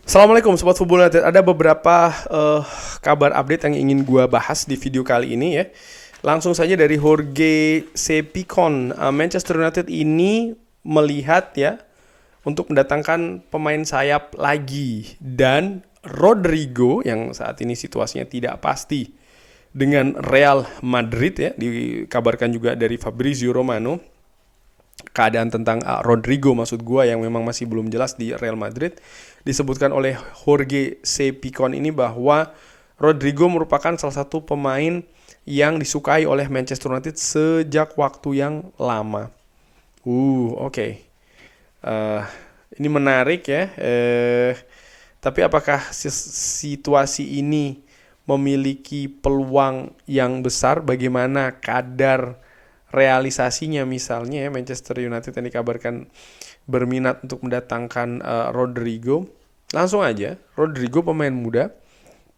Assalamualaikum Sobat Football United. Ada beberapa kabar update yang ingin gua bahas di video kali ini ya. Langsung saja dari Jorge Cepicon. Manchester United ini melihat ya untuk mendatangkan pemain sayap lagi, dan Rodrigo yang saat ini situasinya tidak pasti dengan Real Madrid ya. Dikabarkan juga dari Fabrizio Romano keadaan tentang Rodrigo maksud gue yang memang masih belum jelas di Real Madrid. Disebutkan oleh Jorge Cepicon ini bahwa Rodrigo merupakan salah satu pemain yang disukai oleh Manchester United sejak waktu yang lama. Oke. Uh, ini menarik ya. Tapi apakah situasi ini memiliki peluang yang besar? Bagaimana kadar realisasinya? Misalnya ya, Manchester United yang dikabarkan berminat untuk mendatangkan Rodrigo. Langsung aja, Rodrigo pemain muda,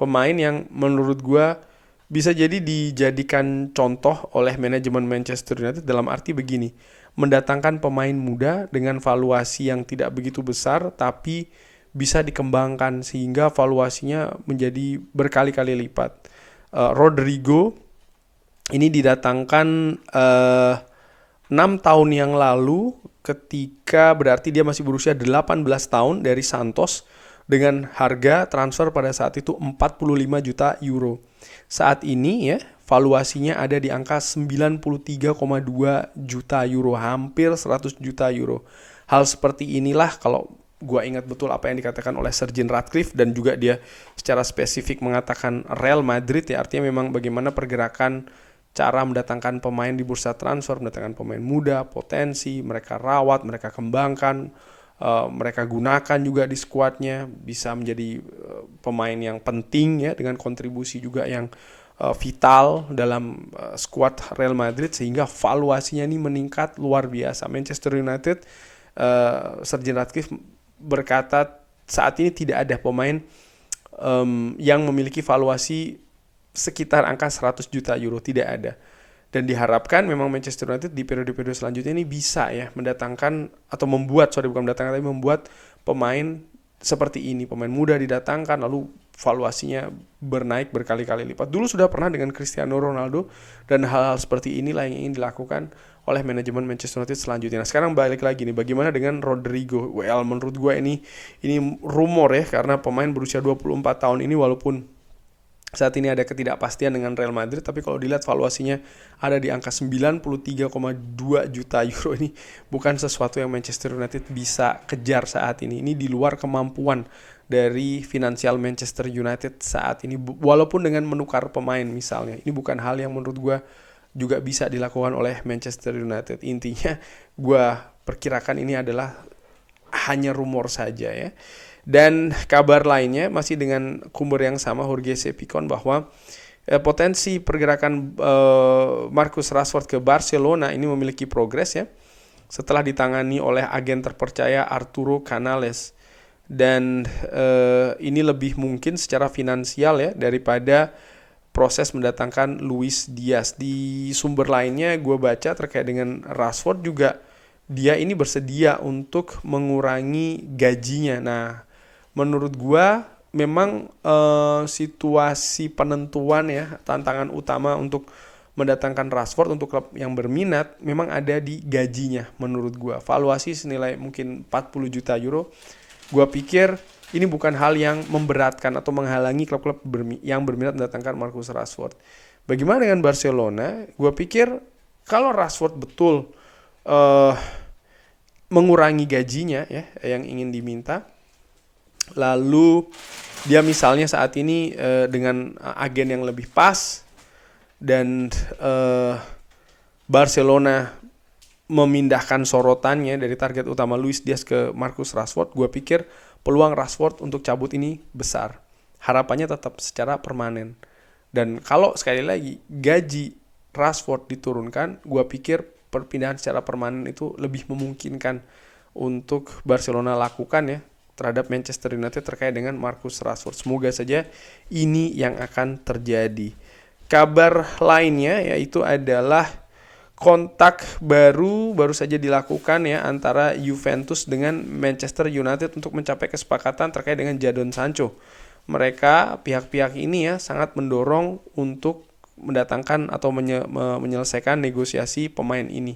pemain yang menurut gue bisa jadi dijadikan contoh oleh manajemen Manchester United dalam arti begini, mendatangkan pemain muda dengan valuasi yang tidak begitu besar tapi bisa dikembangkan sehingga valuasinya menjadi berkali-kali lipat. Rodrigo ini didatangkan 6 tahun yang lalu ketika berarti dia masih berusia 18 tahun dari Santos dengan harga transfer pada saat itu 45 juta euro. Saat ini ya valuasinya ada di angka 93,2 juta euro, hampir 100 juta euro. Hal seperti inilah kalau gue ingat betul apa yang dikatakan oleh Sir Jim Ratcliffe, dan juga dia secara spesifik mengatakan Real Madrid ya, artinya memang bagaimana pergerakan cara mendatangkan pemain di bursa transfer, mendatangkan pemain muda, potensi, mereka rawat, mereka kembangkan, mereka gunakan juga di skuadnya, bisa menjadi pemain yang penting ya dengan kontribusi juga yang vital dalam skuad Real Madrid sehingga valuasinya ini meningkat luar biasa. Manchester United, Sir Jim Ratcliffe berkata saat ini tidak ada pemain yang memiliki valuasi sekitar angka 100 juta euro, tidak ada. Dan diharapkan memang Manchester United di periode-periode selanjutnya ini bisa ya mendatangkan atau membuat, membuat pemain seperti ini, pemain muda didatangkan lalu valuasinya bernaik berkali-kali lipat. Dulu sudah pernah dengan Cristiano Ronaldo, dan hal-hal seperti inilah yang ingin dilakukan oleh manajemen Manchester United selanjutnya. Nah, sekarang balik lagi nih, bagaimana dengan Rodrigo? Well, menurut gue ini rumor ya, karena pemain berusia 24 tahun ini walaupun saat ini ada ketidakpastian dengan Real Madrid, tapi kalau dilihat valuasinya ada di angka 93,2 juta euro, ini bukan sesuatu yang Manchester United bisa kejar saat ini. Ini di luar kemampuan dari finansial Manchester United saat ini, walaupun dengan menukar pemain misalnya. Ini bukan hal yang menurut gue juga bisa dilakukan oleh Manchester United. Intinya gue perkirakan ini adalah hanya rumor saja ya. Dan kabar lainnya masih dengan sumber yang sama, Jorge Cepicon, bahwa potensi pergerakan Marcus Rashford ke Barcelona ini memiliki progres ya setelah ditangani oleh agen terpercaya Arturo Canales. Dan ini lebih mungkin secara finansial ya daripada proses mendatangkan Luis Diaz. Di sumber lainnya gue baca terkait dengan Rashford juga, dia ini bersedia untuk mengurangi gajinya. Nah, menurut gua memang situasi penentuan ya, tantangan utama untuk mendatangkan Rashford untuk klub yang berminat memang ada di gajinya. Menurut gua valuasi senilai mungkin 40 juta euro, gua pikir ini bukan hal yang memberatkan atau menghalangi klub-klub yang berminat mendatangkan Marcus Rashford. Bagaimana dengan Barcelona? Gua pikir kalau Rashford betul mengurangi gajinya ya yang ingin diminta, lalu dia misalnya saat ini dengan agen yang lebih pas, dan Barcelona memindahkan sorotannya dari target utama Luis Diaz ke Marcus Rashford, gue pikir peluang Rashford untuk cabut ini besar. Harapannya tetap secara permanen. Dan kalau sekali lagi gaji Rashford diturunkan, gue pikir perpindahan secara permanen itu lebih memungkinkan untuk Barcelona lakukan ya terhadap Manchester United terkait dengan Marcus Rashford. Semoga saja ini yang akan terjadi. Kabar lainnya yaitu adalah kontak baru saja dilakukan ya antara Juventus dengan Manchester United untuk mencapai kesepakatan terkait dengan Jadon Sancho. Mereka pihak-pihak ini ya sangat mendorong untuk mendatangkan atau menyelesaikan negosiasi pemain ini.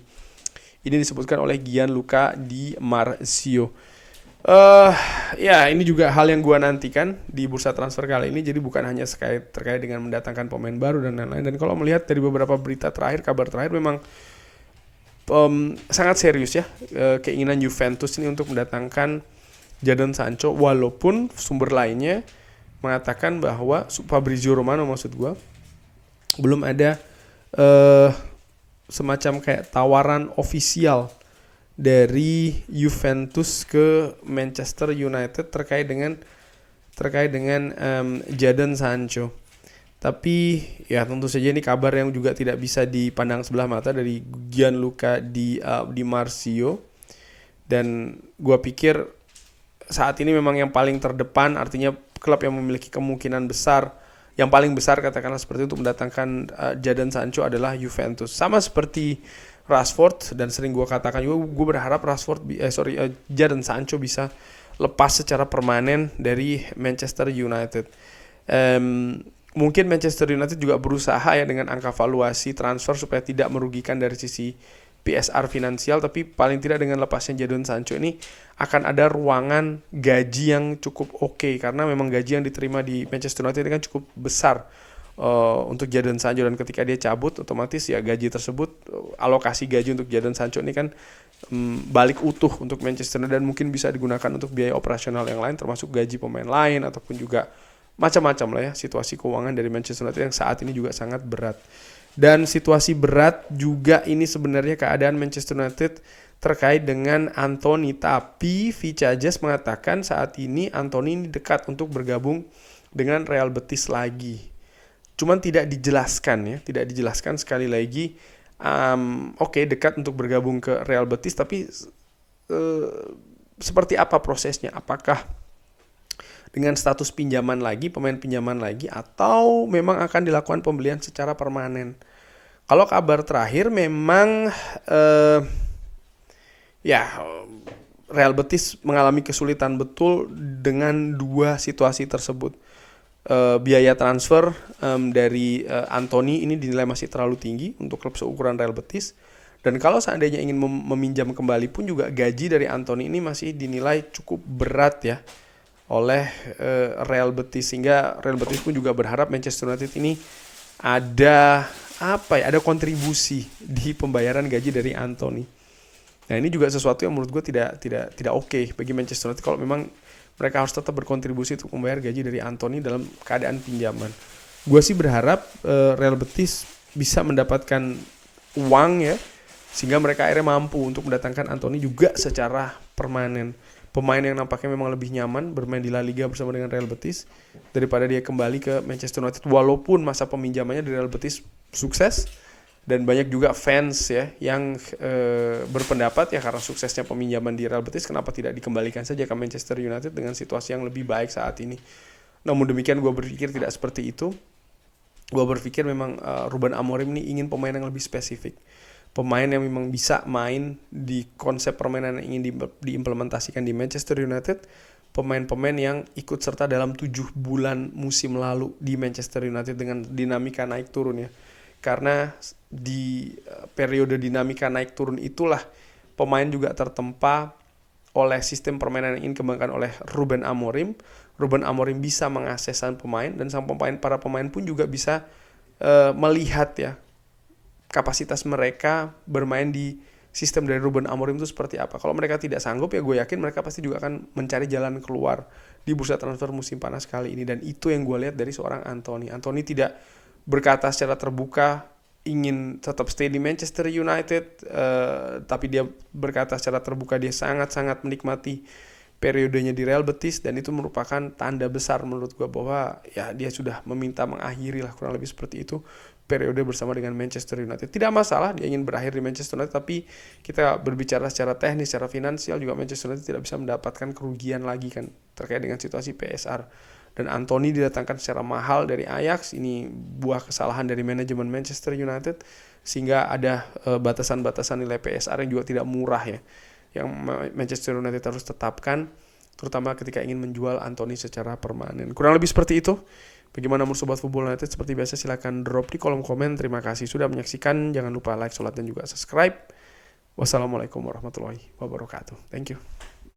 Ini disebutkan oleh Gianluca Di Marzio. Ya ini juga hal yang gua nantikan di bursa transfer kali ini. Jadi bukan hanya terkait dengan mendatangkan pemain baru dan lain-lain. Dan kalau melihat dari beberapa berita terakhir, kabar terakhir memang sangat serius ya keinginan Juventus ini untuk mendatangkan Jadon Sancho. Walaupun sumber lainnya mengatakan bahwa Fabrizio Romano maksud gua belum ada semacam kayak tawaran ofisial dari Juventus ke Manchester United terkait dengan Jadon Sancho. Tapi ya tentu saja ini kabar yang juga tidak bisa dipandang sebelah mata dari Gianluca Di Marzio. Dan gua pikir saat ini memang yang paling terdepan, artinya klub yang memiliki kemungkinan besar, yang paling besar katakanlah seperti itu untuk mendatangkan Jadon Sancho adalah Juventus. Sama seperti Rashford, dan sering gue katakan juga, gue berharap Jadon Sancho bisa lepas secara permanen dari Manchester United. Mungkin Manchester United juga berusaha ya dengan angka valuasi transfer supaya tidak merugikan dari sisi PSR finansial, tapi paling tidak dengan lepasnya Jadon Sancho ini akan ada ruangan gaji yang cukup oke, karena memang gaji yang diterima di Manchester United ini kan cukup besar untuk Jadon Sancho, dan ketika dia cabut otomatis ya gaji tersebut, alokasi gaji untuk Jadon Sancho ini kan balik utuh untuk Manchester United, dan mungkin bisa digunakan untuk biaya operasional yang lain termasuk gaji pemain lain ataupun juga macam-macam lah ya situasi keuangan dari Manchester United yang saat ini juga sangat berat. Dan situasi berat juga ini sebenarnya keadaan Manchester United terkait dengan Anthony, tapi Vicajes mengatakan saat ini Anthony ini dekat untuk bergabung dengan Real Betis lagi. Cuman tidak dijelaskan sekali lagi. Oke, dekat untuk bergabung ke Real Betis, tapi seperti apa prosesnya? Apakah dengan status pemain pinjaman lagi, atau memang akan dilakukan pembelian secara permanen? Kalau kabar terakhir memang Real Betis mengalami kesulitan betul dengan dua situasi tersebut. Biaya transfer dari Anthony ini dinilai masih terlalu tinggi untuk klub seukuran Real Betis, dan kalau seandainya ingin meminjam kembali pun juga gaji dari Anthony ini masih dinilai cukup berat ya oleh Real Betis, sehingga Real Betis pun juga berharap Manchester United ini ada kontribusi di pembayaran gaji dari Anthony. Nah ini juga sesuatu yang menurut gue tidak oke bagi Manchester United kalau memang mereka harus tetap berkontribusi untuk membayar gaji dari Anthony dalam keadaan pinjaman. Gue sih berharap Real Betis bisa mendapatkan uang ya, sehingga mereka akhirnya mampu untuk mendatangkan Anthony juga secara permanen. Pemain yang nampaknya memang lebih nyaman bermain di La Liga bersama dengan Real Betis daripada dia kembali ke Manchester United, walaupun masa peminjamannya di Real Betis sukses. Dan banyak juga fans ya yang berpendapat ya karena suksesnya peminjaman di Real Betis, kenapa tidak dikembalikan saja ke Manchester United dengan situasi yang lebih baik saat ini. Namun demikian gue berpikir tidak seperti itu. Gue berpikir memang Ruben Amorim ini ingin pemain yang lebih spesifik, pemain yang memang bisa main di konsep permainan yang ingin diimplementasikan di Manchester United, pemain-pemain yang ikut serta dalam 7 bulan musim lalu di Manchester United dengan dinamika naik turun ya. Karena di periode dinamika naik turun itulah pemain juga tertempa oleh sistem permainan yang ingin dikembangkan oleh Ruben Amorim. Ruben Amorim bisa mengaksesan pemain, dan para pemain pun juga bisa melihat ya kapasitas mereka bermain di sistem dari Ruben Amorim itu seperti apa. Kalau mereka tidak sanggup ya gue yakin mereka pasti juga akan mencari jalan keluar di bursa transfer musim panas kali ini, dan itu yang gue lihat dari seorang Anthony. Anthony tidak berkata secara terbuka ingin tetap stay di Manchester United, tapi dia berkata secara terbuka dia sangat-sangat menikmati periodenya di Real Betis, dan itu merupakan tanda besar menurut gue bahwa ya dia sudah meminta mengakhiri lah kurang lebih seperti itu periode bersama dengan Manchester United. Tidak masalah dia ingin berakhir di Manchester United, tapi kita berbicara secara teknis, secara finansial juga Manchester United tidak bisa mendapatkan kerugian lagi kan terkait dengan situasi PSR. Dan Anthony didatangkan secara mahal dari Ajax. Ini buah kesalahan dari manajemen Manchester United, sehingga ada batasan-batasan nilai PSR yang juga tidak murah ya, yang Manchester United harus tetapkan, terutama ketika ingin menjual Anthony secara permanen. Kurang lebih seperti itu. Bagaimana menurut Sobat Football United? Seperti biasa silahkan drop di kolom komen. Terima kasih sudah menyaksikan. Jangan lupa like, sholat, dan juga subscribe. Wassalamualaikum warahmatullahi wabarakatuh. Thank you.